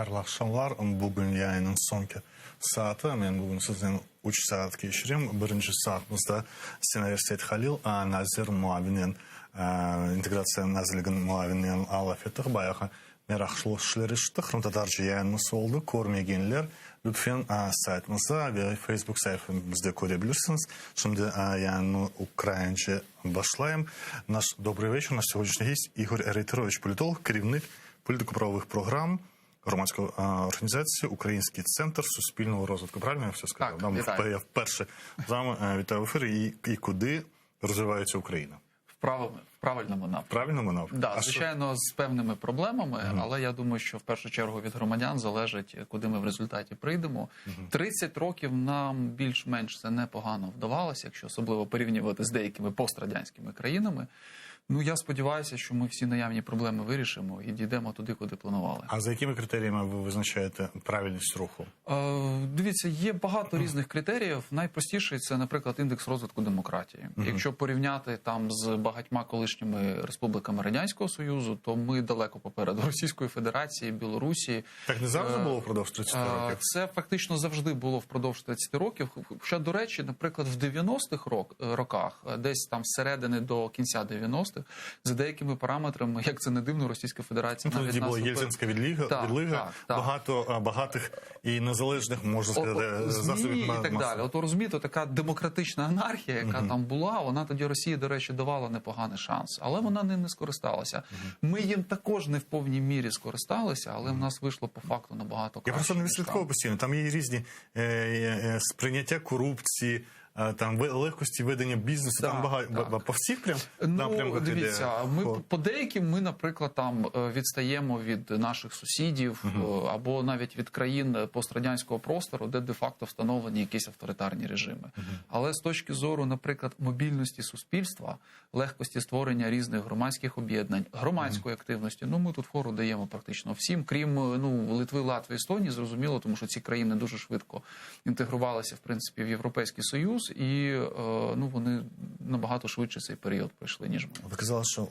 Хайырлы акшамлар. Бүгін яйының соңғы сааты. Мен бүгін сізден 3 саат кешірем. Бірінші саатымызда Сенаверь Сейтхалил, Назир Муавинен, интеграция назилігін Муавинен алып еттік. Баяғы мерақшылық шілер іштік. Хрымтадаржы яйынымыз олды. Көрмегенлер lütfen saytımızda ve Facebook sayfamızda görebilirsiniz. Şimdi yani Ukrayince başlayayım. Наш добрий вечір. Наш сьогоднішній гість Ігор Ерейтерович, політолог, керівник політико-правових програм громадської організації «Український центр суспільного розвитку». Правильно я все сказав? Так, я вперше з вами вітаю в ефірі. І куди розвивається Україна? В правильному напрямку. Правильному напрямку? Да, звичайно, з певними проблемами, але я думаю, що в першу чергу від громадян залежить, куди ми в результаті прийдемо. 30 років нам більш-менш це непогано вдавалося, якщо особливо порівнювати з деякими пострадянськими країнами. Ну, я сподіваюся, що ми всі наявні проблеми вирішимо і дійдемо туди, куди планували. А за якими критеріями ви визначаєте правильність руху? Дивіться, є багато різних критеріїв. Найпростіший – це, наприклад, індекс розвитку демократії. Якщо порівняти там з багатьма колишніми республіками Радянського Союзу, то ми далеко попереду Російської Федерації, Білорусі. Так не завжди було впродовж 30 років? Це фактично завжди було впродовж 30 років. Хоча, до речі, наприклад, в 90-х роках, десь там зсередини до кінця 90-х, за деякими параметрами, як це не дивно, Російська Федерація навіть тоді була Єльцинська відлига, багато багатих і незалежних, можна сказати, засобів і так далі. От розумієте, така демократична анархія, яка там була, вона тоді Росії, до речі, давала непоганий шанс, але вона ним не скористалася. Ми їм також не в повній мірі скористалися, але в нас вийшло по факту набагато краще. Я просто не відслідковую постійно. Там є різні сприйняття корупції, там легкості ведення бізнесу, там багато по всіх прям напрямках. Дивіться, по деяким ми, наприклад, там відстаємо від наших сусідів або навіть від країн пострадянського простору, де де-факто встановлені якісь авторитарні режими. Але з точки зору, наприклад, мобільності суспільства, легкості створення різних громадських об'єднань, громадської активності, ну ми тут фору даємо практично всім, крім Литви, Латвії, Естонії, зрозуміло, тому що ці країни дуже швидко інтегрувалися, в принципі, в Європейський Союз, і вони набагато швидше цей період пройшли, ніж ми. Ви казали, що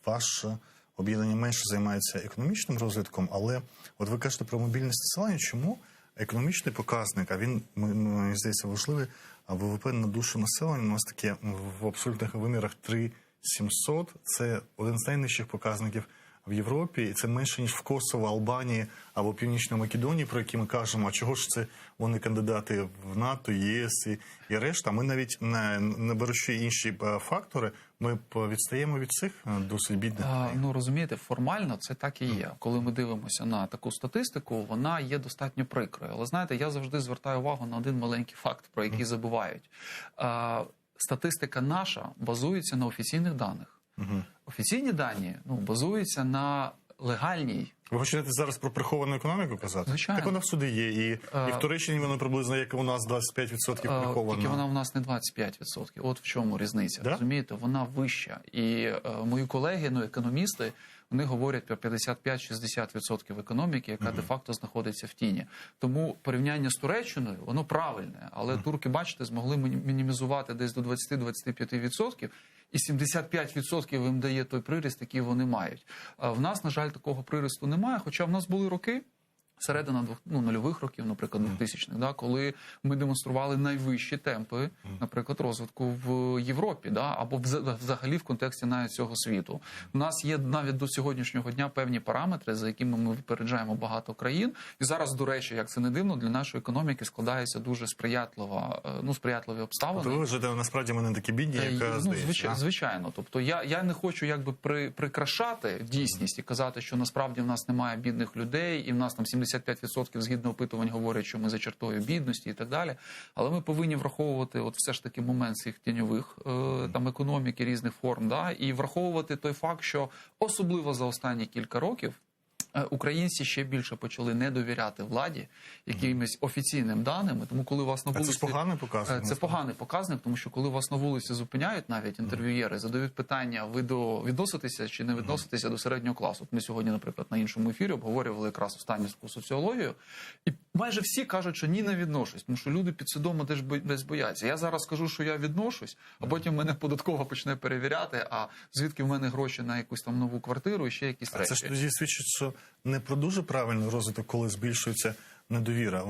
ваше об'єднання менше займається економічним розвитком, але от ви кажете про мобільність населення. Чому економічний показник, а він, мені здається, важливий, а ВВП на душу населення у нас таке в абсолютних вимірах 3700, це один з найнижчих показників в Європі, і це менше, ніж в Косово, Албанії або Північній Македонії, про які ми кажемо, а чого ж це вони кандидати в НАТО, ЄС і решта. Ми навіть, не беручи інші фактори, ми відстаємо від цих досить бідних країн. Розумієте, формально це так і є. Коли ми дивимося на таку статистику, вона є достатньо прикрою. Але, знаєте, я завжди звертаю увагу на один маленький факт, про який забувають. Статистика наша базується на офіційних даних. Офіційні дані базуються на легальній. Ви хочете зараз про приховану економіку казати? Звичайно. Так вона всюди є. І в Туреччині вона приблизно, як у нас, 25% прихована. Тільки вона у нас не 25%. От в чому різниця. Розумієте, вона вища. І мої колеги, економісти, вони говорять про 55-60% економіки, яка де-факто знаходиться в тіні. Тому порівняння з Туреччиною, воно правильне. Але турки, бачите, змогли мінімізувати десь до 20-25%. І 75% їм дає той приріст, який вони мають. В нас, на жаль, такого приросту немає, хоча в нас були роки, середина нульових років, наприклад, 2000-х, коли ми демонстрували найвищі темпи, наприклад, розвитку в Європі, або взагалі в контексті навіть цього світу. У нас є навіть до сьогоднішнього дня певні параметри, за якими ми випереджаємо багато країн. І зараз, до речі, як це не дивно, для нашої економіки складається дуже сприятливі обставини. Тобто ви вже насправді ми не такі бідні, як здається. Звичайно. Тобто я не хочу прикрашати дійсність і казати, що насправді в нас немає бідних людей, і в нас там 75% згідно опитувань говорять, що ми за чертою бідності і так далі. Але ми повинні враховувати все ж таки момент цих тіньових економіки різних форм, і враховувати той факт, що особливо за останні кілька років українці ще більше почали не довіряти владі, якимось офіційним даним. Тому коли вас на вулиці... Це поганий показник? Це поганий показник, тому що коли вас на вулиці зупиняють навіть інтерв'юєри, задають питання, ви відноситеся чи не відноситеся до середнього класу. Ми сьогодні, наприклад, на іншому ефірі обговорювали якраз останню соціологію, і майже всі кажуть, що ні, не відношусь, тому що люди підсвідомо десь бояться. Я зараз скажу, що я відношусь, а потім мене податкова почне перевіряти, а звідки в мене гроші на якусь там нову квартиру і ще якісь речі. Це ж тоді свідчить, що не про дуже правильний розвиток, коли збільшується недовіра.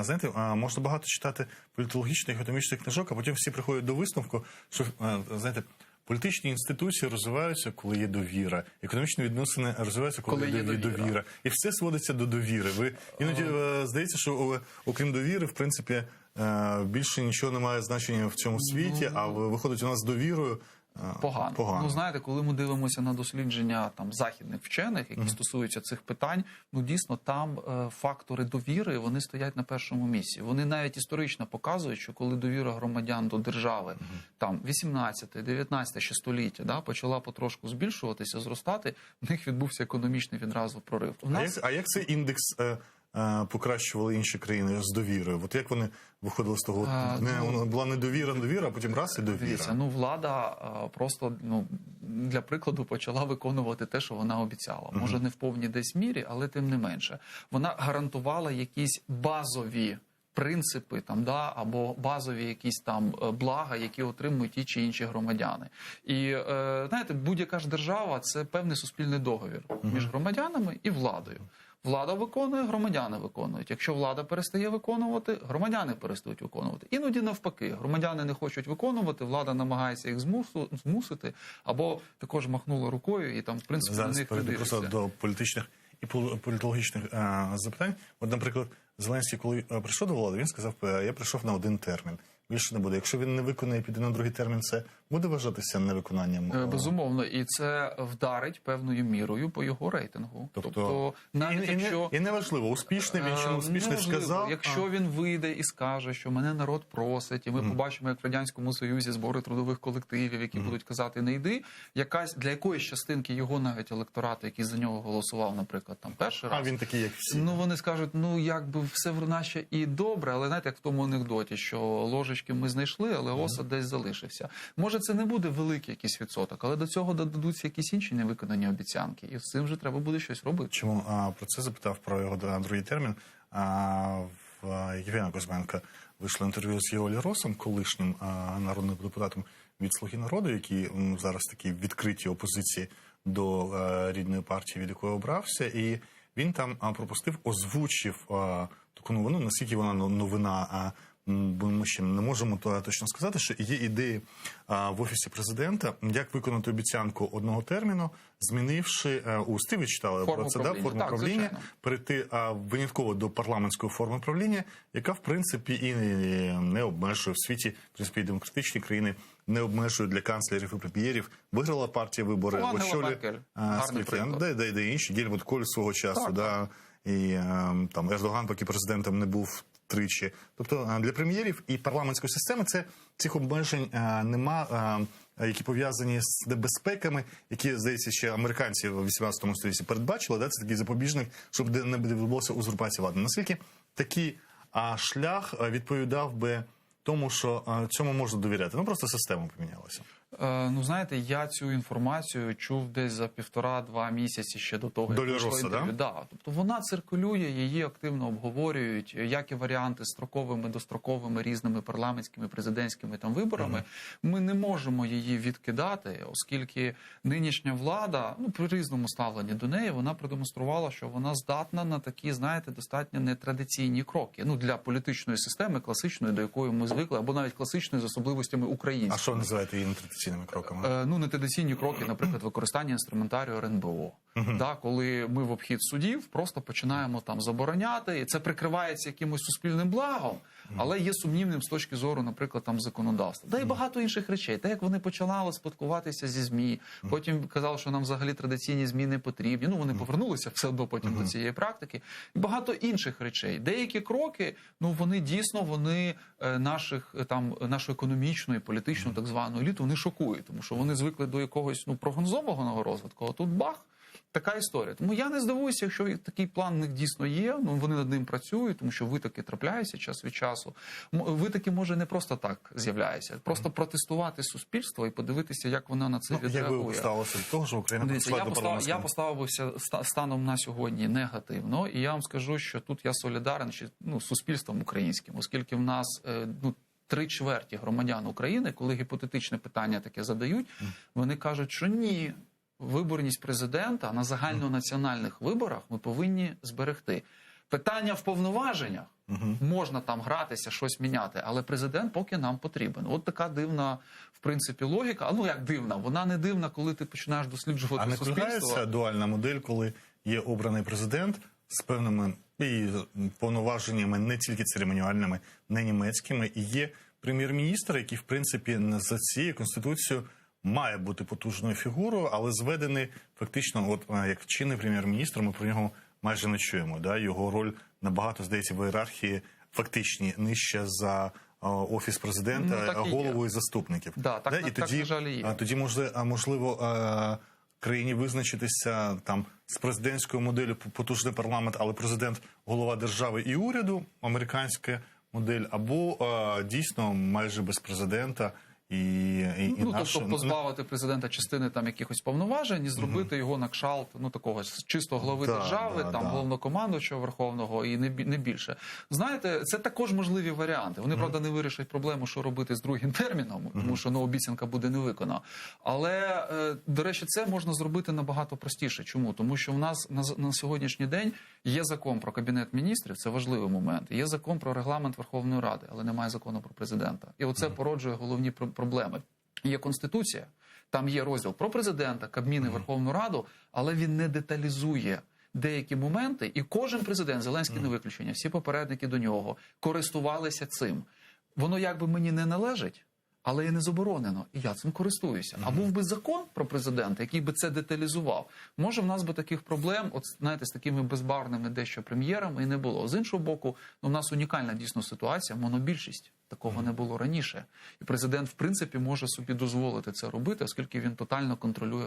Знаєте, можна багато читати політологічних, економічних книжок, а потім всі приходять до висновку, що, знаєте, політичні інституції розвиваються, коли є довіра. Економічні відносини розвиваються, коли є довіра. І все сводиться до довіри. Ви іноді здається, що окрім довіри, в принципі, більше нічого не має значення в цьому світі, а виходить у нас з довірою. Погано. Ну, знаєте, коли ми дивимося на дослідження там західних вчених, які стосуються цих питань, ну дійсно там фактори довіри, вони стоять на першому місці. Вони навіть історично показують, що коли довіра громадян до держави, там 18-19 ще століття, да, почала потрошку збільшуватися, зростати, в них відбувся економічний відразу прорив. А як цей індекс покращували інші країни з довірою? От як вони виходили з того? Була недовіра, а потім раз і довіра. Дивіться, влада просто, для прикладу, почала виконувати те, що вона обіцяла. Може, не в повній десь мірі, але тим не менше. Вона гарантувала якісь базові принципи там, да, або базові якісь там блага, які отримують ті чи інші громадяни. І, знаєте, будь-яка ж держава – це певний суспільний договір між громадянами і владою. Влада виконує, громадяни виконують. Якщо влада перестає виконувати, громадяни перестають виконувати. Іноді навпаки. Громадяни не хочуть виконувати, влада намагається їх змусити, або також махнула рукою і там, в принципі, на них не дивиться. Просто до політичних і політологічних запитань. От, наприклад, Зеленський, коли прийшов до влади, він сказав, я прийшов на один термін. Більше не буде. Якщо він не виконає, піде на другий термін, це буде вважатися невиконанням? Безумовно. І це вдарить певною мірою по його рейтингу. Тобто навіть якщо... І неважливо, успішний він чи не успішний, сказав. Якщо він вийде і скаже, що мене народ просить, і ми побачимо, як в Радянському Союзі збори трудових колективів, які будуть казати «не йди», для якоїсь частинки його навіть електорату, який за нього голосував, наприклад, там перший раз. А він такий, як всі. Вони скажуть, якби все в наче і добре, але знаєте, як в тому анекдоті, що ложечки ми знайшли, але осад десь залишився. Може, це не буде великий якийсь відсоток, але до цього додадуться якісь інші невиконані обіцянки, і з цим вже треба буде щось робити. Чому про це запитав, про його другий термін? В Євгена Кузьменка вийшло інтерв'ю з Єолі Росом, колишнім народним депутатом від «Слуги народу», який зараз такій відкритій опозиції до рідної партії, від якої обрався, і він там озвучив таку новину, наскільки вона новина, бо ми ще не можемо точно сказати, що є ідеї в Офісі Президента, як виконати обіцянку одного терміну, змінивши, ви читали про це, форму правління, перейти винятково до парламентської форми правління, яка, в принципі, і не обмежує в світі, в принципі, і демократичні країни не обмежують для канцлерів і прем'єрів. Виграла партія вибори, очолює де інші, Гельмут Коль свого часу, і там Ердоган, поки президентом не був, тричі. Тобто для прем'єрів і парламентської системи цих обмежень нема, які пов'язані з небезпеками, які, здається, ще американці в 18 столітті передбачили. Це такий запобіжник, щоб не відбулося узурпація влади. Наскільки такий шлях відповідав би тому, що цьому можна довіряти? Просто система помінялася. Знаєте, я цю інформацію чув десь за 1,5-2 місяці ще до того, як вийшло інтерв'ю. Тобто вона циркулює, її активно обговорюють, як і варіанти строковими, достроковими, різними парламентськими, президентськими виборами. Ми не можемо її відкидати, оскільки нинішня влада, при різному ставленні до неї, вона продемонструвала, що вона здатна на такі, знаєте, достатньо нетрадиційні кроки. Для політичної системи, класичної, до якої ми звикли, або навіть класичної з особливостями української. А що ви називаєте її нетрадиційними кроками? Нетрадиційні кроки, наприклад, використання інструментарію РНБО. Коли ми в обхід судів просто починаємо там забороняти, і це прикривається якимось суспільним благом, але є сумнівним з точки зору, наприклад, законодавства. І багато інших речей. Як вони починали спілкуватися зі ЗМІ, потім казали, що нам взагалі традиційні ЗМІ не потрібні. Вони повернулися все одно потім до цієї практики. І багато інших речей. Деякі кроки, вони дійсно, нашу економічну і політичну так звану еліту, вони шокують, тому що вони звикли до якогось прогнозованого розвитку, а тут бах. Така історія. Тому я не здивуюся, якщо такий план в них дійсно є, вони над ним працюють, тому що витоки трапляються час від часу. Витоки, може, не просто так з'являються, просто протестувати суспільство і подивитися, як воно на це відреагує. Як ви поставилися до того, що Україна прийшла до парламентського? Я поставився станом на сьогодні негативно, і я вам скажу, що тут я солідарен з суспільством українським, оскільки в нас 3/4 громадян України, коли гіпотетичне питання таке задають, вони кажуть, що ні. виборність президента на загальнонаціональних виборах ми повинні зберегти. Питання в повноваженнях. Можна там гратися, щось міняти, але президент поки нам потрібен. От така дивна, в принципі, логіка. Ну, як дивна? Вона не дивна, коли ти починаєш досліджувати суспільство. А не впливається дуальна модель, коли є обраний президент з певними і повноваженнями не тільки церемоніальними, не німецькими, і є прем'єр-міністр, який, в принципі, за цією конституцією має бути потужною фігурою, але зведений фактично, от як чинний прем'єр-міністр, ми про нього майже не чуємо. Да? Його роль набагато, здається, в ієрархії фактичні нижче за офіс президента, голову і заступників. Да, так, да? І так, тоді, на жаль, є. Тоді можливо, країні визначитися там з президентською моделлю потужний парламент, але президент – голова держави і уряду, американська модель, або дійсно майже без президента. Тобто позбавити президента частини там якихось повноважень і зробити його на кшалт, ну, такого чисто глави держави, головнокомандуючого Верховного і не більше. Знаєте, це також можливі варіанти. Вони, правда, не вирішать проблему, що робити з другим терміном, тому що обіцянка буде не виконана. Але, до речі, це можна зробити набагато простіше. Чому? Тому що в нас на сьогоднішній день є закон про Кабінет міністрів, це важливий момент, є закон про регламент Верховної Ради, але немає закону про президента. І оце породжує головні проблеми. Є Конституція, там є розділ про президента, Кабмін і Верховну Раду, але він не деталізує деякі моменти, і кожен президент, Зеленський не виключення, всі попередники до нього, користувалися цим. Воно якби мені не належить, але і не заборонено, і я цим користуюся. А був би закон про президента, який би це деталізував, може в нас би таких проблем, от знаєте, з такими безбарвними дещо прем'єрами і не було. З іншого боку, у нас унікальна дійсно ситуація, монобільшість. Такого не було раніше. І президент, в принципі, може собі дозволити це робити, оскільки він тотально контролює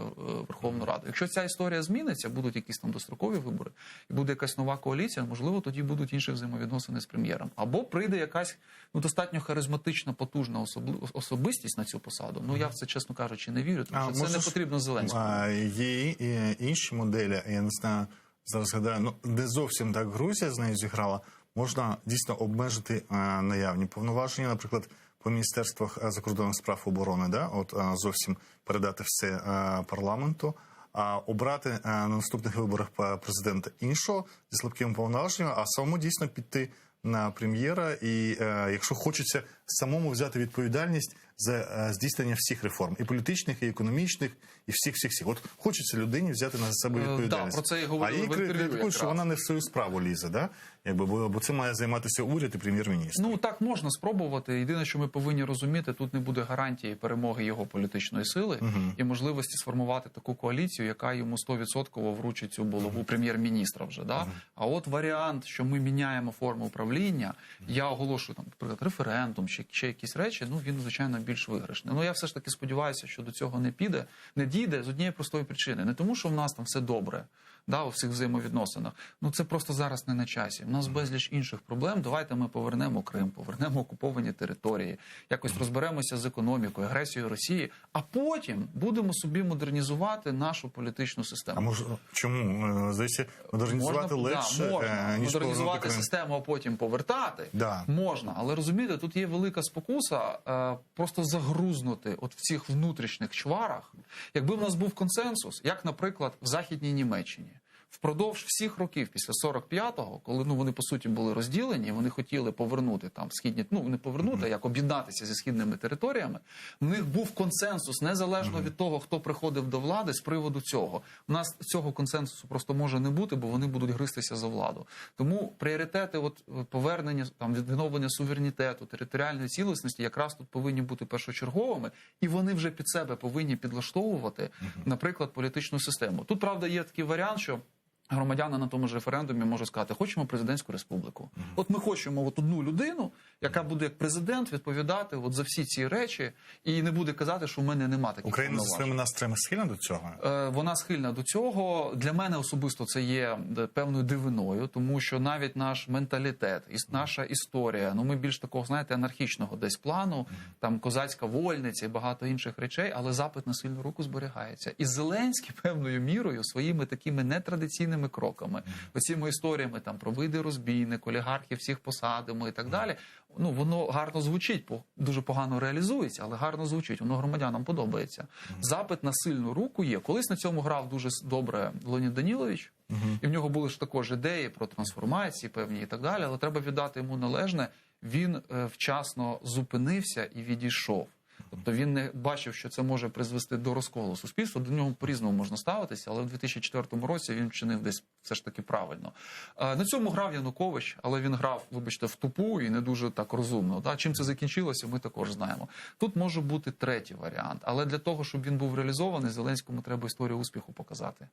Верховну Раду. Якщо ця історія зміниться, будуть якісь там дострокові вибори, і буде якась нова коаліція, можливо, тоді будуть інші взаємовідносини з прем'єром. Або прийде якась достатньо харизматична, потужна особистість на цю посаду. Ну, я в це, чесно кажучи, не вірю, тому що це не потрібно Зеленському. Є інші моделі, я не знаю, зараз згадаю, не зовсім так Грузія з нею зіграла. Можна дійсно обмежити наявні повноваження, наприклад, по міністерствах закордонних справ оборони, да? Зовсім передати все парламенту, а обрати на наступних виборах президента іншого зі слабкими повноваженнями, а самому дійсно піти на прем'єра і, якщо хочеться, самому взяти відповідальність за здійснення всіх реформ, і політичних, і економічних, і всіх. От хочеться людині взяти на себе відповідальність. Про це і говорили в інтерв'ю. А їй критикують, що вона не в свою справу лізе, да? Бо це має займатися уряд і прем'єр-міністр. Ну, так можна спробувати. Єдине, що ми повинні розуміти, тут не буде гарантії перемоги його політичної сили і можливості сформувати таку коаліцію, яка йому 100% вручить цю булаву прем'єр-міністра вже. Да? А от варіант, що ми міняємо форму управління, я оголошую, наприклад, референдум, чи ще якісь речі, ну, він, звичайно, більш виграшний. Ну, я все ж таки сподіваюся, що до цього не дійде з однієї простої причини. Не тому, що в нас там все добре, да, у всіх взаємовідносинах. Ну, це просто зараз не на часі. У нас безліч інших проблем. Давайте ми повернемо Крим, повернемо окуповані території, якось розберемося з економікою, агресією Росії, а потім будемо собі модернізувати нашу політичну систему. А може, чому? Здається, модернізувати легше, можна. Ніж модернізувати систему, а потім повертати. Да. Можна. Але, розумієте, тут є велика спокуса просто загрузнути от в цих внутрішніх чварах. Якби в нас був консенсус, як, наприклад, в Західній Німеччині, впродовж всіх років після 45-го, коли вони по суті були розділені, вони хотіли повернути там східні, не повернути, а як об'єднатися зі східними територіями. В них був консенсус незалежно від того, хто приходив до влади з приводу цього. У нас цього консенсусу просто може не бути, бо вони будуть гристися за владу. Тому пріоритети повернення, там відновлення суверенітету, територіальної цілісності якраз тут повинні бути першочерговими, і вони вже під себе повинні підлаштовувати, наприклад, політичну систему. Тут, правда, є такий варіант, що громадяни на тому ж референдумі можуть сказати, хочемо президентську республіку. От ми хочемо одну людину, яка буде як президент відповідати за всі ці речі і не буде казати, що в мене нема таких повноважень. Україна за своїми настроями схильна до цього? Вона схильна до цього. Для мене особисто це є певною дивиною, тому що навіть наш менталітет, наша історія, ми більш такого, знаєте, анархічного десь плану, там козацька вольниця і багато інших речей, але запит на сильну руку зберігається. І Зеленський певною мірою своїми такими нетрадиційними цивілізаційними кроками, оціми історіями там про види розбійник, олігархів всіх посадимо і так далі. Ну, воно гарно звучить, дуже погано реалізується, але гарно звучить, воно громадянам подобається. Запит на сильну руку є. Колись на цьому грав дуже добре Леонід Данілович, і в нього були ж також ідеї про трансформації певні і так далі, але треба віддати йому належне, він вчасно зупинився і відійшов. Тобто він не бачив, що це може призвести до розколу суспільства, до нього по-різному можна ставитися, але в 2004 році він вчинив десь все ж таки правильно. На цьому грав Янукович, але він грав, вибачте, в тупу і не дуже так розумно. Да? Чим це закінчилося, ми також знаємо. Тут може бути третій варіант, але для того, щоб він був реалізований, Зеленському треба історію успіху показати.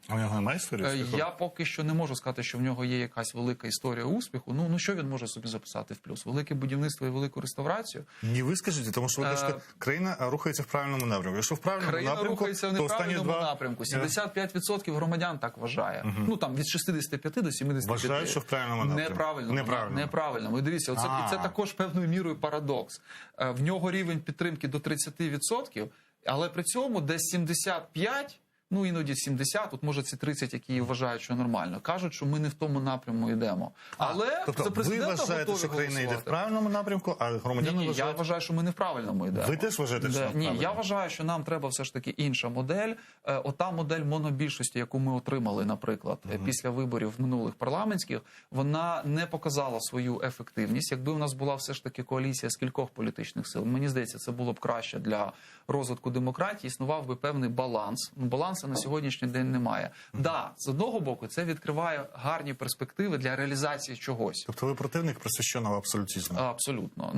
А в нього немає історії успіху? Я поки що не можу сказати, що в нього є якась велика історія успіху. Ну що він може собі записати в плюс? Велике будівництво і велику реставрацію? Ні, ви скажіть, тому що ви кажете, країна рухається в правильному напрямку. Якщо в правильному країна напрямку, рухається в неправильному напрямку. 75% громадян так вважає. Ну там від 65 до 75. Вважають, що в правильному напрямку. Неправильно. І дивіться, це також певною мірою парадокс. В нього рівень підтримки до 30%, але при цьому десь 75, ну іноді 70, тут може ці 30, які вважають, що нормально, кажуть, що ми не в тому напрямку йдемо. Але тобто за президента ви вважаєте, що країна йде в правильному напрямку, а громадяни вважають... я вважаю, що ми не в правильному йдемо. Ви теж вважаєте, що Ні, я вважаю, що нам треба все ж таки інша модель. Ота модель монобільшості, яку ми отримали, наприклад, після виборів минулих парламентських, вона не показала свою ефективність. Якби у нас була все ж таки коаліція з кількох політичних сил, мені здається, це було б краще для розвитку демократії, існував би певний баланс. Балансу на сьогоднішній день немає. Да, з одного боку, це відкриває гарні перспективи для реалізації чогось. Тобто ви противник просвіщеного абсолютизму? Абсолютно.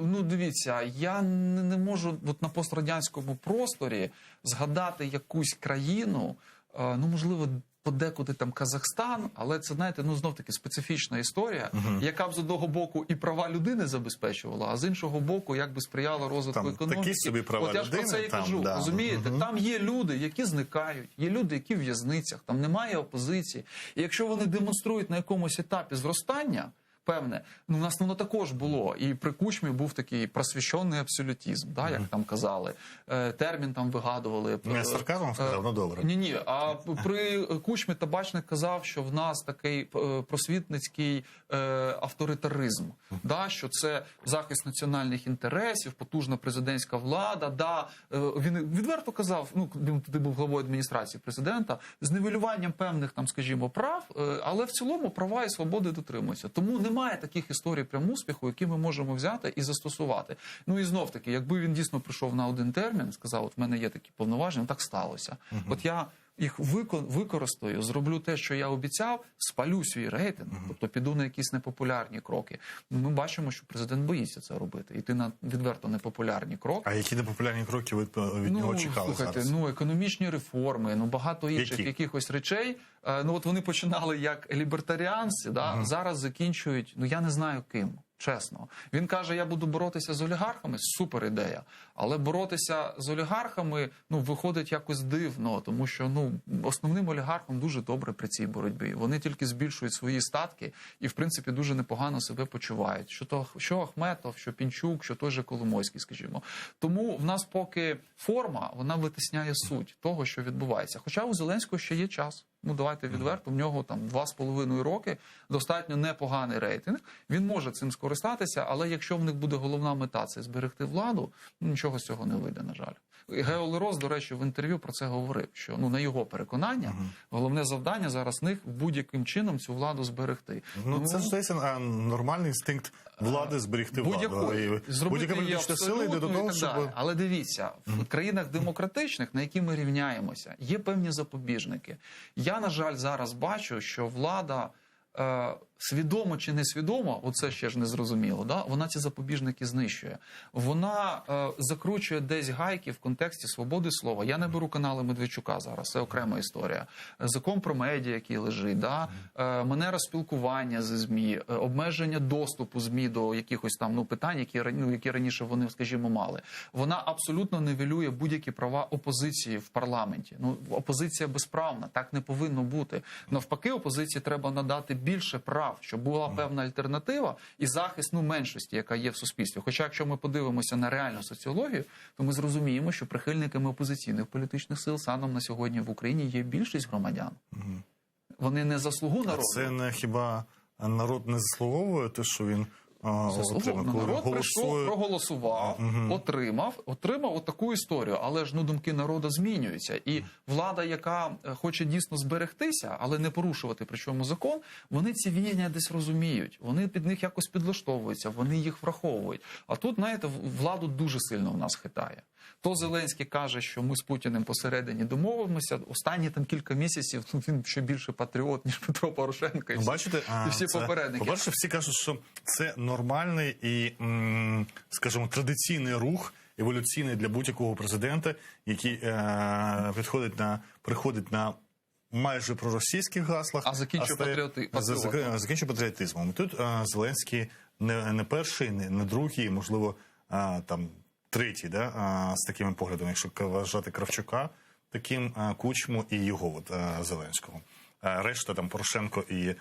Ну, дивіться, я не можу от на пострадянському просторі згадати якусь країну, ну, можливо, подекуди там Казахстан, але це, знаєте, ну, знов-таки специфічна історія, яка б з одного боку і права людини забезпечувала, а з іншого боку, як би сприяла розвитку там економіки. Такі собі права От я ж про це і кажу, да. розумієте? Там є люди, які зникають, є люди, які в в'язницях, там немає опозиції. І якщо вони демонструють на якомусь етапі зростання, певне, ну, у нас воно також було. І при Кучмі був такий просвіщений абсолютизм, да, як там казали. Термін там вигадували. Не з сарказмом сказав, ну добре. Ні. А при Кучмі Табачник казав, що в нас такий просвітницький авторитаризм. Да, що це захист національних інтересів, потужна президентська влада. Да, він відверто казав, ну, він тоді був главою адміністрації президента, з нівелюванням певних, там, скажімо, прав, але в цілому права і свободи дотримуються. Тому немає таких історій прям успіху, які ми можемо взяти і застосувати. Ну і знов-таки, якби він дійсно прийшов на один термін, сказав, от в мене є такі повноваження, так сталося. От я їх використаю, зроблю те, що я обіцяв, спалю свій рейтинг, тобто піду на якісь непопулярні кроки. Ми бачимо, що президент боїться це робити, йти на відверто непопулярні кроки. А які непопулярні кроки ви від нього чекали слухайте, зараз? Ну, економічні реформи, ну, багато інших якихось речей. Ну, от вони починали як лібертаріанці, да? Зараз закінчують, ну, я не знаю ким. Чесно. Він каже, я буду боротися з олігархами, супер ідея. Але боротися з олігархами, ну, виходить якось дивно, тому що, ну, основним олігархам дуже добре при цій боротьбі. Вони тільки збільшують свої статки і, в принципі, дуже непогано себе почувають. Що Ахметов, що Пінчук, що той же Коломойський, скажімо. Тому в нас поки форма, вона витисняє суть того, що відбувається. Хоча у Зеленського ще є час. Ну, давайте відверто, в нього там 2,5 роки, достатньо непоганий рейтинг. Він може цим скористатися, але якщо в них буде головна мета – це зберегти владу, нічого з цього не вийде, на жаль. Гео Лерос, до речі, в інтерв'ю про це говорив, що, ну, на його переконання, головне завдання зараз в них будь-яким чином цю владу зберегти. Ну, це ж, здається, нормальний інстинкт влади зберегти владу. Будь-яка політична сила йде до того, щоб... Але дивіться, в країнах демократичних, на які ми рівняємося, є певні запобіжники. Я, на жаль, зараз бачу, що влада свідомо чи несвідомо, оце ще ж не зрозуміло, да? Вона ці запобіжники знищує. Вона закручує десь гайки в контексті свободи слова. Я не беру канали Медведчука зараз, це окрема історія. Закон про медіа, який лежить, да? Манера спілкування зі ЗМІ, обмеження доступу ЗМІ до якихось там, ну, питань, які раніше вони, скажімо, мали. Вона абсолютно нівелює будь-які права опозиції в парламенті. Ну, опозиція безправна, так не повинно бути. Навпаки, опозиції треба надати більше прав, щоб була певна альтернатива і захист, ну, меншості, яка є в суспільстві. Хоча, якщо ми подивимося на реальну соціологію, то ми зрозуміємо, що прихильниками опозиційних політичних сил станом на сьогодні в Україні є більшість громадян. Вони не заслугу народу. Це не хіба народ не заслуговує те, що він Заслуговано. Народ прийшов, проголосував, отримав отаку історію. Але ж думки народу змінюються. І влада, яка хоче дійсно зберегтися, але не порушувати причому закон, вони ці віяння десь розуміють. Вони під них якось підлаштовуються, вони їх враховують. А тут, знаєте, владу дуже сильно в нас хитає. То Зеленський каже, що ми з Путіним посередині домовимося. Останні там кілька місяців він ще більше патріот, ніж Петро Порошенко. І бачите, всі попередники. По-перше, всі кажуть, що це нормальний і, скажімо, традиційний рух, еволюційний для будь-якого президента, який приходить на майже проросійських гаслах, а закінчує патріотизмом. Тут Зеленський не перший, не другий, можливо, там третій, з такими поглядами, якщо вважати Кравчука, таким Кучму і його Зеленського. Решта там Порошенко і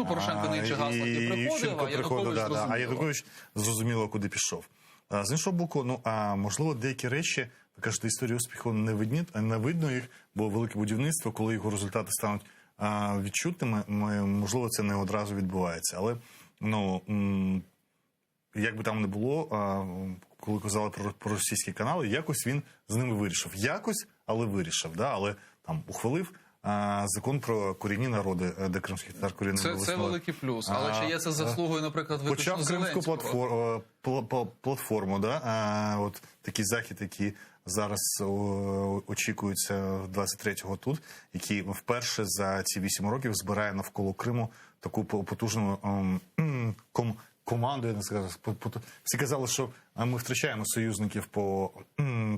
Порошенко на інших гаслах не приходив, а Янукович зрозуміло. А Янукович зрозуміло, куди пішов. З іншого боку, можливо, деякі речі, ви кажете, історії успіху не видно їх, бо велике будівництво, коли його результати стануть відчутними, можливо, це не одразу відбувається. Але, як би там не було, коли казали про російські канали, якось він з ними вирішив. Якось, але вирішив. Але там ухвалив закон про корінні народи, де кримських татар корінні народи. Це великий плюс. Але чи є це заслугою, наприклад, виключно Зеленського? Почав кримську платформу, от такий захід, який зараз очікується 23-го тут, який вперше за ці 8 років збирає навколо Криму таку потужну команду, я не скажу. Всі казали, що ми втрачаємо союзників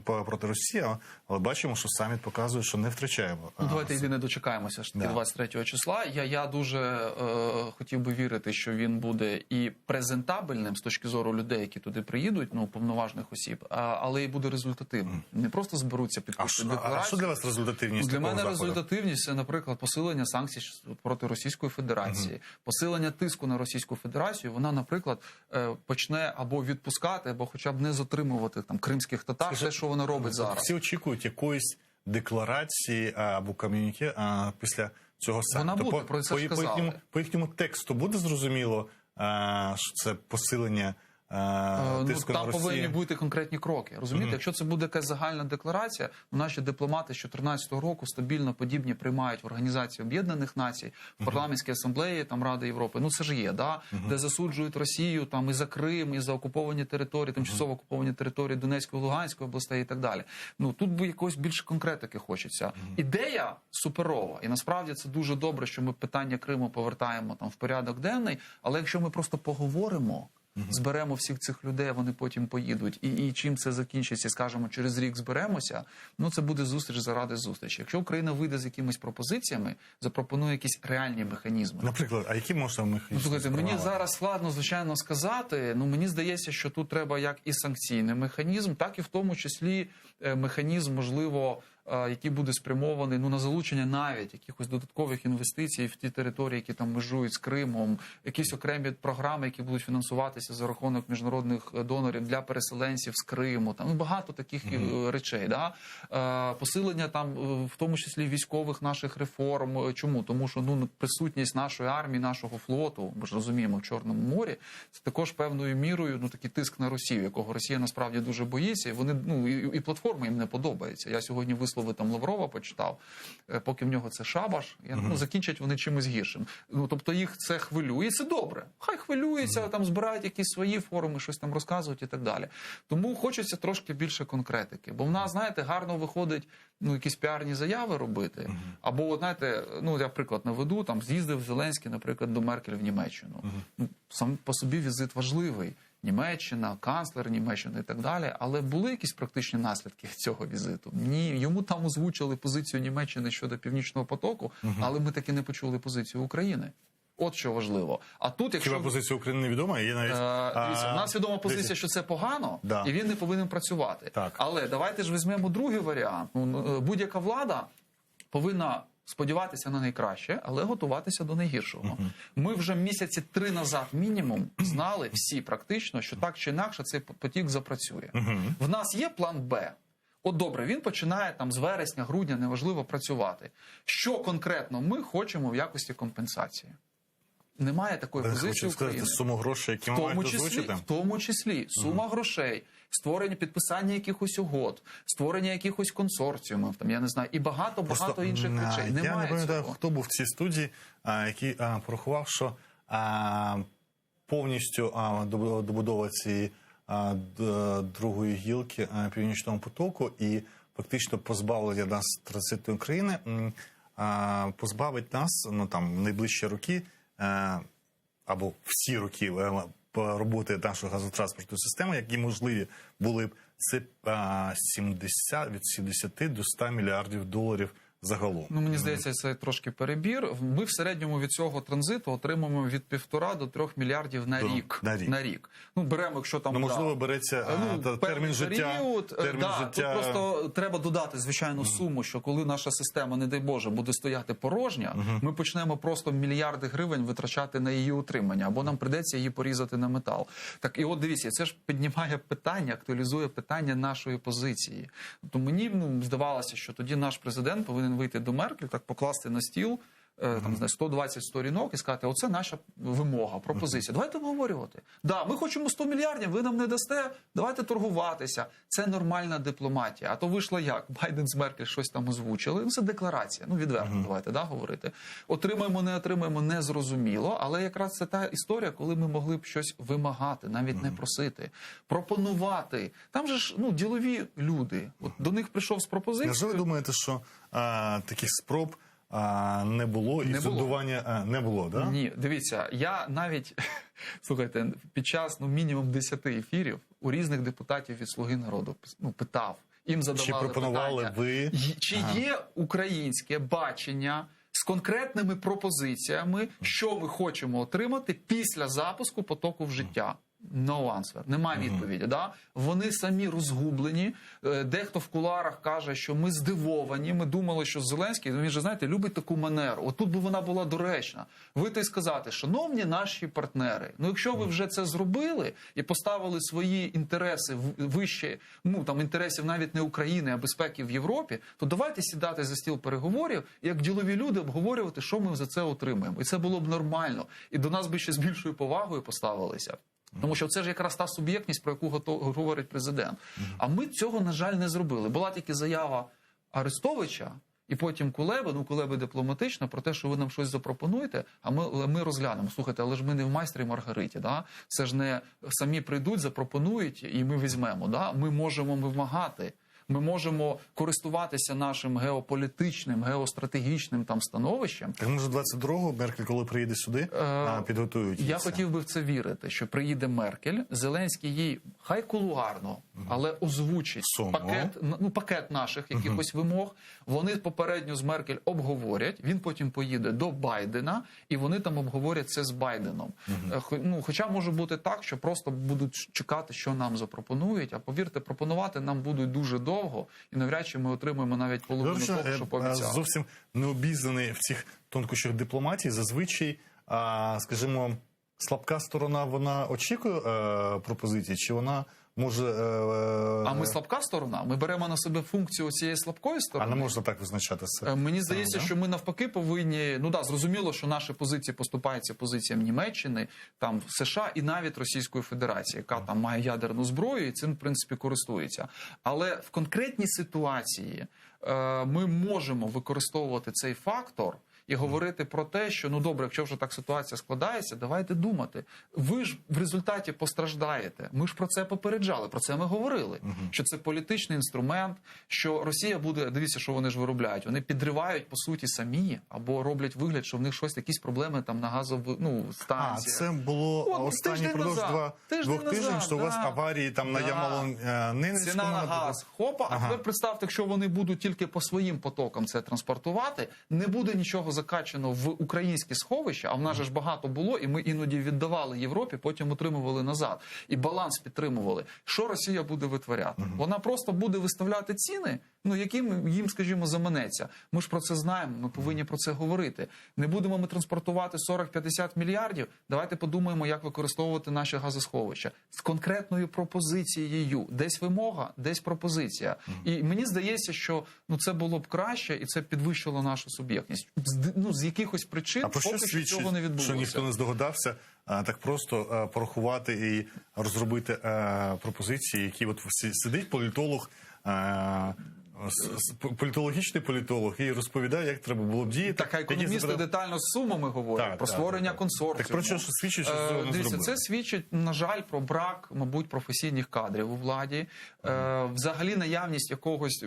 проти Росії, але бачимо, що саміт показує, що не втрачаємо. Давайте єдине дочекаємося ж 23 числа. Я дуже хотів би вірити, що він буде і презентабельним з точки зору людей, які туди приїдуть, повноважних осіб, але і буде результативним. Не просто зберуться підписати декларацію. А що для вас результативність? Для мене результативність – це, наприклад, посилення санкцій проти Російської Федерації, посилення тиску на Російську Федерацію. Вона, наприклад, почне або відпускати, або хоча б не затримувати там кримських татар, те, що вона робить зараз. Всі очікують якоїсь декларації або ком'юніке після цього саміту. Вона буде, про це ж казали. По їхньому тексту буде зрозуміло, що це посилення тиску на там Росію? повинні бути конкретні кроки. Розумієте, якщо це буде якась загальна декларація, наші дипломати з 2014 року стабільно подібні приймають в Організації Об'єднаних Націй, в парламентській асамблеї там Ради Європи. Це ж є, де засуджують Росію там і за Крим, і за окуповані території, тимчасово окуповані території Донецької, Луганської областей і так далі. Тут би якоїсь більше конкретики хочеться. Ідея суперова, і насправді це дуже добре, що ми питання Криму повертаємо там в порядок денний, але якщо ми просто поговоримо, зберемо всіх цих людей, вони потім поїдуть. І чим це закінчиться, скажемо, через рік зберемося, це буде зустріч заради зустрічі. Якщо Україна вийде з якимись пропозиціями, запропонує якісь реальні механізми. Наприклад, а які можна механізми? Слухайте, мені зараз складно, звичайно, сказати. Мені здається, що тут треба як і санкційний механізм, так і в тому числі механізм, можливо, який буде спрямований на залучення навіть якихось додаткових інвестицій в ті території, які там межують з Кримом, якісь окремі програми, які будуть фінансуватися за рахунок міжнародних донорів для переселенців з Криму. Там багато таких речей. Посилення там, в тому числі військових наших реформ. Чому? Тому що присутність нашої армії, нашого флоту, ми ж розуміємо, в Чорному морі, це також певною мірою такий тиск на Росію, якого Росія насправді дуже боїться, і вони і платформа їм не подобається. Я сьогодні вислови там Лаврова почитав, поки в нього це шабаш, закінчать вони чимось гіршим. Тобто їх це хвилює, і це добре. Хай хвилюються, там збирають якісь свої форуми, щось там розказують і так далі. Тому хочеться трошки більше конкретики. Бо в нас, знаєте, гарно виходить якісь піарні заяви робити. Або, знаєте, я приклад наведу, там з'їздив Зеленський, наприклад, до Меркель в Німеччину. Сам по собі візит важливий. Німеччина, канцлер Німеччини і так далі. Але були якісь практичні наслідки цього візиту? Ні. Йому там озвучили позицію Німеччини щодо Північного потоку, але ми таки не почули позицію України. От що важливо. А тут, якщо... Хіба позиція України невідома? Є навіть... Дивіться, у нас відома позиція, що це погано, і він не повинен працювати. Так. Але давайте ж візьмемо другий варіант. Будь-яка влада повинна сподіватися на найкраще, але готуватися до найгіршого. Ми вже місяці 3 назад мінімум знали всі практично, що так чи інакше цей потік запрацює. В нас є план Б. От добре, він починає там з вересня, грудня, неважливо, працювати. Що конкретно ми хочемо в якості компенсації? Немає такої позиції України. Суму грошей, які ми маємо дозвучити? В тому числі сума грошей, створення, підписання якихось угод, створення якихось консорціумів, там, я не знаю, і багато інших речей. Я Немає не пам'ятаю, цього. хто був в цій студії, який порахував, що повністю добудова цієї другої гілки Північного потоку і фактично позбавлення нас транзитної країни позбавить нас, ну там, в найближчі роки або всі роки роботи нашої газотранспортної системи, які можливі були б, це від 70 до 100 мільярдів доларів загалом. Ну, мені здається, це трошки перебір. Ми в середньому від цього транзиту отримуємо від 1,5 до 3 мільярдів на рік. Ну, беремо, якщо там... Ну, можливо, береться термін життя. Тут просто треба додати, звичайно, суму, що коли наша система, не дай Боже, буде стояти порожня, ми почнемо просто мільярди гривень витрачати на її утримання, або нам прийдеться її порізати на метал. Так, і от дивіться, це ж піднімає питання, актуалізує питання нашої позиції. Тобто мені здавалося, що тоді наш президент повинен вийти до Меркель, так покласти на стіл там, 120 сторінок і сказати, оце наша вимога, пропозиція. Давайте обговорювати. Да, ми хочемо 100 мільярдів, ви нам не дасте, давайте торгуватися. Це нормальна дипломатія. А то вийшло як? Байден з Меркель щось там озвучили. Ну, це декларація. Ну, відверто давайте говорити. Отримаємо, не отримаємо, не зрозуміло. Але якраз це та історія, коли ми могли б щось вимагати, навіть не просити. Пропонувати. Там же ж ділові люди. От до них прийшов з пропозицією. Невже ви думаєте, що таких спроб не було, і судування не було, да? Ні, дивіться, я навіть, слухайте, під час мінімум 10 ефірів у різних депутатів від «Слуги народу» питав, їм задавали чи пропонували питання, ви? Чи є українське бачення з конкретними пропозиціями, що ми хочемо отримати після запуску потоку в життя? No answer. Немає відповіді. Да? Вони самі розгублені. Дехто в кулуарах каже, що ми здивовані. Ми думали, що Зеленський, він же, знаєте, любить таку манеру. От тут би вона була доречна. Вийти і сказати, шановні наші партнери, ну якщо ви вже це зробили і поставили свої інтереси вище, ну там інтересів навіть не України, а безпеки в Європі, то давайте сідати за стіл переговорів і як ділові люди обговорювати, що ми за це отримаємо. І це було б нормально. І до нас би ще з більшою повагою поставилися. Тому що це ж якраз та суб'єктність, про яку говорить президент. А ми цього, на жаль, не зробили. Була тільки заява Арестовича, і потім Кулеби дипломатично, про те, що ви нам щось запропонуєте, а ми розглянемо. Слухайте, але ж ми не в майстрі Маргариті, да? Це ж не самі прийдуть, запропонують, і ми візьмемо. Да? Ми можемо вимагати. Ми можемо користуватися нашим геополітичним, геостратегічним там становищем. Так може 22-го Меркель, коли приїде сюди, підготують? Я хотів би в це вірити, що приїде Меркель, Зеленський їй, хай кулуарно, але озвучить пакет наших якихось вимог. Вони попередньо з Меркель обговорять, він потім поїде до Байдена, і вони там обговорять це з Байденом. Хоча може бути так, що просто будуть чекати, що нам запропонують, а повірте, пропонувати нам будуть дуже довго, і навряд чи ми отримаємо навіть половину того, що пообіцяли. Зовсім не обізнаний в цих тонкощах дипломатії. Зазвичай, скажімо, слабка сторона, вона очікує пропозиції, чи вона може... А ми слабка сторона? Ми беремо на себе функцію цієї слабкої сторони? А не можна так визначати це? Мені здається, що ми навпаки повинні... зрозуміло, що наші позиції поступаються позиціям Німеччини, там США і навіть Російської Федерації, яка там має ядерну зброю і цим, в принципі, користується. Але в конкретній ситуації ми можемо використовувати цей фактор і говорити про те, що, добре, якщо вже так ситуація складається, давайте думати. Ви ж в результаті постраждаєте. Ми ж про це попереджали, про це ми говорили. Що це політичний інструмент, що Росія буде, дивіться, що вони ж виробляють. Вони підривають, по суті, самі, або роблять вигляд, що в них щось, якісь проблеми там на станціях. Це було останній продовж двох тижнів, що у вас аварії там на Ямало-Ненецькому. Ціна на газ, а тепер представте, якщо вони будуть тільки по своїм потокам це транспортувати, не буде нічого закачано в українські сховища, а в нас же ж багато було, і ми іноді віддавали Європі, потім отримували назад. І баланс підтримували. Що Росія буде витворяти? Вона просто буде виставляти ціни, яким їм, скажімо, заманеться. Ми ж про це знаємо, ми повинні про це говорити. Не будемо ми транспортувати 40-50 мільярдів, давайте подумаємо, як використовувати наші газосховища. З конкретною пропозицією. Десь вимога, десь пропозиція. І мені здається, що це було б краще, і це підвищило нашу суб'єктність. З якихось причин поки що цього не відбулося. Що ніхто не здогадався так просто порахувати і розробити пропозиції, які от сидить політолог, політологічний політолог і розповідає, як треба було б діяти. Так, а економісти детально з сумами говорять про створення консорціуму. Так про що свідчить, що цього не зробили? Це свідчить, на жаль, про брак, мабуть, професійних кадрів у владі. Взагалі наявність якогось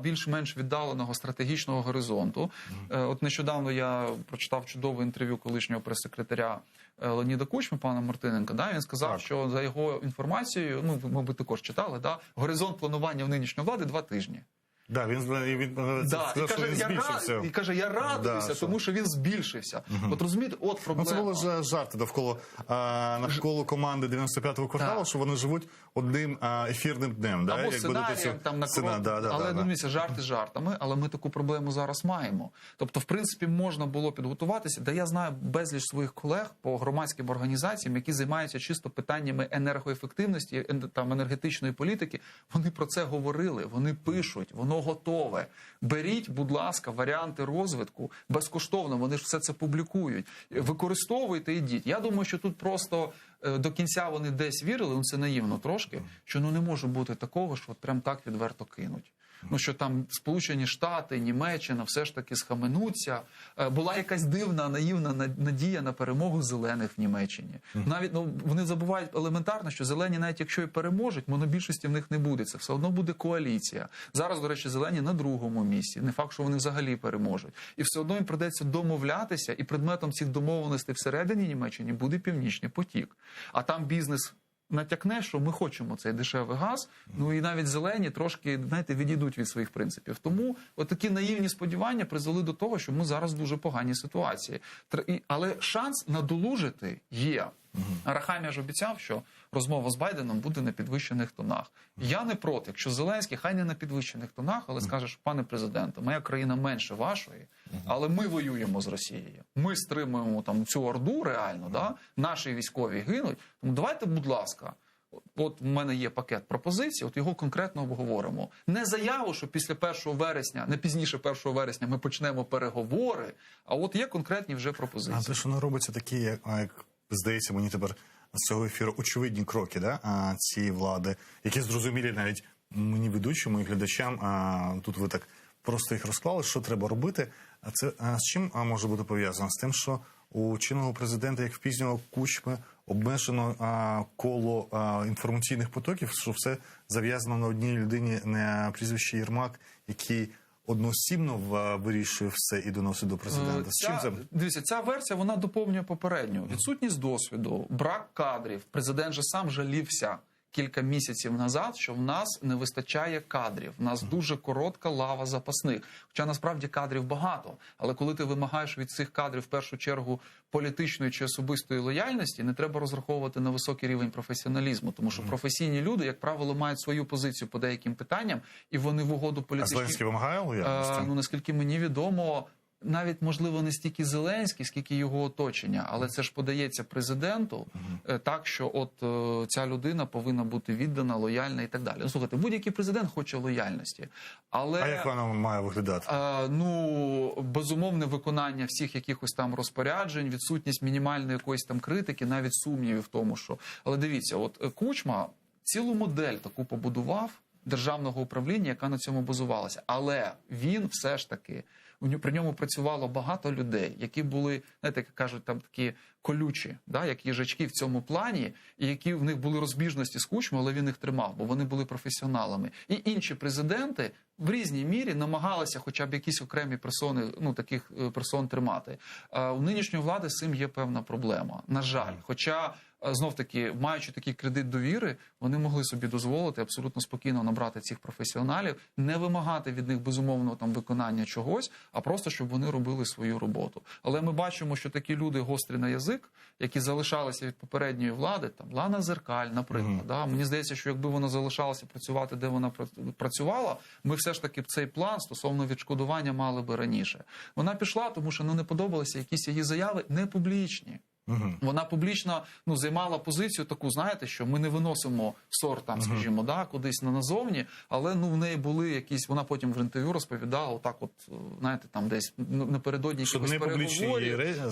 більш-менш віддаленого стратегічного горизонту. От нещодавно я прочитав чудове інтерв'ю колишнього прес-секретаря Леоніда Кучми, пана Мартиненка. Він сказав, що за його інформацією, ви, мабуть, також читали, горизонт планування в нинішньої влади 2 тижні. Да, він сказав, що він збільшився. І каже, я радуюся, тому що він збільшився. От розумієте, от проблема. Це було жарти навколо команди 95-го кварталу, що вони живуть одним ефірним днем. Або сценарієм там на крок. Але, дивіться, жарти жартами, але ми таку проблему зараз маємо. Тобто, в принципі, можна було підготуватися. Я знаю безліч своїх колег по громадським організаціям, які займаються чисто питаннями енергоефективності, енергетичної політики. Вони про це говорили, вони пишуть, воно готове. Беріть, будь ласка, варіанти розвитку безкоштовно, вони ж все це публікують. Використовуйте, ідіть. Я думаю, що тут просто до кінця вони десь вірили, це наївно трошки, що не може бути такого, що прям так відверто кинуть. Що там Сполучені Штати, Німеччина все ж таки схаменуться. Була якась дивна, наївна надія на перемогу зелених в Німеччині. Навіть вони забувають елементарно, що зелені, навіть якщо і переможуть, монобільшості в них не буде. Це все одно буде коаліція. Зараз, до речі, зелені на 2-му місці. Не факт, що вони взагалі переможуть. І все одно їм придеться домовлятися, і предметом цих домовленостей всередині Німеччини буде Північний потік. А там бізнес натякне, що ми хочемо цей дешевий газ, і навіть зелені трошки, відійдуть від своїх принципів. Тому такі наївні сподівання призвели до того, що ми зараз в дуже поганій ситуації. Але шанс надолужити є. Арахамія ж обіцяв, що розмова з Байденом буде на підвищених тонах. Я не проти, якщо Зеленський, хай не на підвищених тонах, але скаже, що, пане президенте, моя країна менше вашої, але ми воюємо з Росією. Ми стримуємо цю орду реально, наші військові гинуть. Тому давайте, будь ласка, от в мене є пакет пропозицій, його конкретно обговоримо. Не заяву, що після 1 вересня, не пізніше 1 вересня ми почнемо переговори, а от є конкретні вже пропозиції. А те, що не робиться такі, як здається мені тепер з цього ефіру, очевидні кроки цієї влади, які зрозумілі навіть мені ведучому і глядачам, тут ви так просто їх розклали, що треба робити. А це з чим може бути пов'язано? З тим, що у чинного президента, як в пізнього Кучми, обмежено коло інформаційних потоків, що все зав'язано на одній людині, на прізвище Єрмак, який одноосібно вирішує все і доносить до президента. Дивіться, ця версія, вона доповнює попередню. Відсутність досвіду, брак кадрів. Президент же сам жалівся кілька місяців назад, що в нас не вистачає кадрів. В нас дуже коротка лава запасних. Хоча насправді кадрів багато. Але коли ти вимагаєш від цих кадрів в першу чергу політичної чи особистої лояльності, не треба розраховувати на високий рівень професіоналізму. Тому що професійні люди, як правило, мають свою позицію по деяким питанням, і вони в угоду політичній... А Зеленський вимагає лояльності? Наскільки мені відомо, навіть, можливо, не стільки Зеленський, скільки його оточення. Але це ж подається президенту так, що ця людина повинна бути віддана, лояльна і так далі. Слухайте, будь-який президент хоче лояльності. Але, а як вона має виглядати? Безумовне виконання всіх якихось там розпоряджень, відсутність мінімальної якоїсь там критики, навіть сумнівів в тому, що... Але дивіться, Кучма цілу модель таку побудував державного управління, яка на цьому базувалася. Але він все ж таки... При ньому працювало багато людей, які були, знаєте, як кажуть, там такі колючі, як їжачки в цьому плані, і які в них були розбіжності з Кучмою, але він їх тримав, бо вони були професіоналами. І інші президенти в різній мірі намагалися хоча б якісь окремі персони, таких персон тримати. У нинішньої влади з цим є певна проблема, на жаль. Хоча знов-таки, маючи такий кредит довіри, вони могли собі дозволити абсолютно спокійно набрати цих професіоналів, не вимагати від них, безумовно, там виконання чогось, а просто, щоб вони робили свою роботу. Але ми бачимо, що такі люди гострі на язик, які залишалися від попередньої влади, там Лана Зеркаль, наприклад, да? Мені здається, що якби вона залишалася працювати, де вона працювала, ми все ж таки цей план стосовно відшкодування мали би раніше. Вона пішла, тому що не подобалися якісь її заяви не публічні. Вона публічно займала позицію таку, знаєте, що ми не виносимо ссор там, скажімо, да, кудись назовні, але в неї були якісь, вона потім в інтерв'ю розповідала, отак от, знаєте, там десь напередодні якихось переговорів.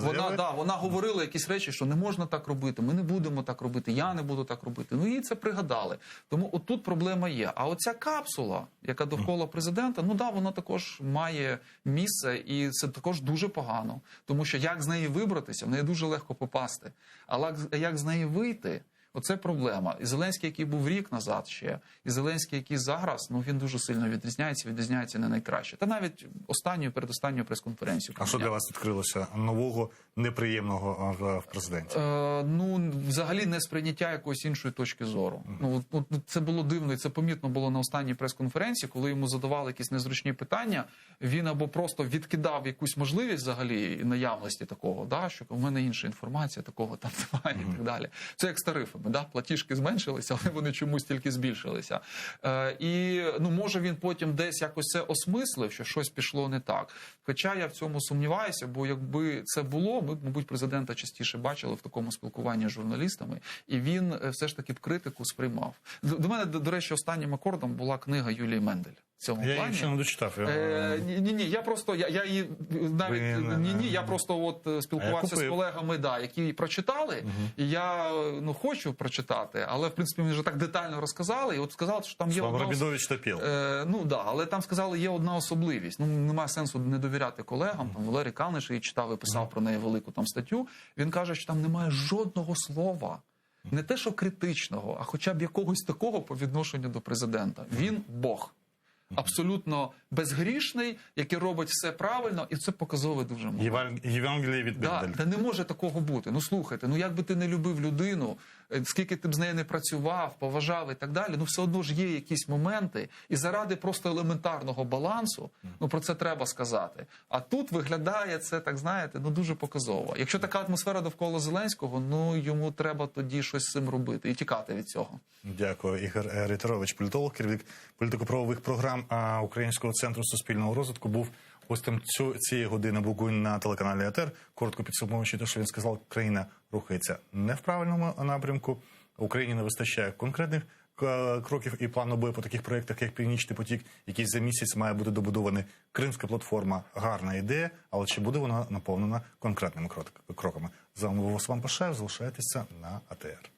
Вона говорила якісь речі, що не можна так робити, ми не будемо так робити, я не буду так робити. Ну, їй це пригадали. Тому отут проблема є. А оця капсула, яка довкола президента, вона також має місце, і це також дуже погано. Тому що як з неї вибратися, в неї дуже легко попасти. Але як з неї вийти, оце проблема. І Зеленський, який був рік назад ще, і Зеленський, який зараз, він дуже сильно відрізняється не найкраще. Та навіть передостанню прес-конференцію. А що для вас відкрилося нового, неприємного в президенті? Взагалі не сприйняття якоїсь іншої точки зору. Це було дивно, і це помітно було на останній прес-конференції, коли йому задавали якісь незручні питання, він або просто відкидав якусь можливість взагалі наявності такого, да, що в мене інша інформація, такого там немає і так далі. Це як з тарифами. Да? Платіжки зменшилися, але вони чомусь тільки збільшилися. І може він потім десь якось це осмислив, що щось пішло не так. Хоча я в цьому сумніваюся, бо якби це було, ми б, мабуть, президента частіше бачили в такому спілкуванні з журналістами, і він все ж таки б критику сприймав. До мене, до речі, останнім акордом була книга Юлії Мендель. Я її ще не дочитав. Я просто, я її навіть, я просто спілкувався з колегами, які її прочитали, і я, хочу прочитати, але, в принципі, мені вже так детально розказали, і сказали, що там є Рабідович топів. Але там сказали, є одна особливість. Немає сенсу не довіряти колегам, там Валерій Калниш її читав і писав про неї велику там статтю, він каже, що там немає жодного слова, не те, що критичного, а хоча б якогось такого по відношенню до президента. Він Бог. Абсолютно безгрішний, який робить все правильно, і це показове дуже момент. Євангеліє від Менделя. Та не може такого бути. Слухайте, як би ти не любив людину, скільки ти б з нею не працював, поважав і так далі, все одно ж є якісь моменти, і заради просто елементарного балансу, про це треба сказати. А тут виглядає це, так знаєте, дуже показово. Якщо така атмосфера довкола Зеленського, йому треба тоді щось з цим робити і тікати від цього. Дякую. Ігор Рейтерович, політолог, керівник політико-правових програм Українського центру суспільного розвитку, був гостем цієї години Бугунь на телеканалі АТР. Коротко підсумовуючи те, що він сказав, країна рухається не в правильному напрямку, Україні не вистачає конкретних кроків і плану бою по таких проєктах, як «Північний потік», який за місяць має бути добудований. Кримська платформа – гарна ідея, але чи буде вона наповнена конкретними кроками? З вами був Осман Пашаєв, залишайтеся на АТР.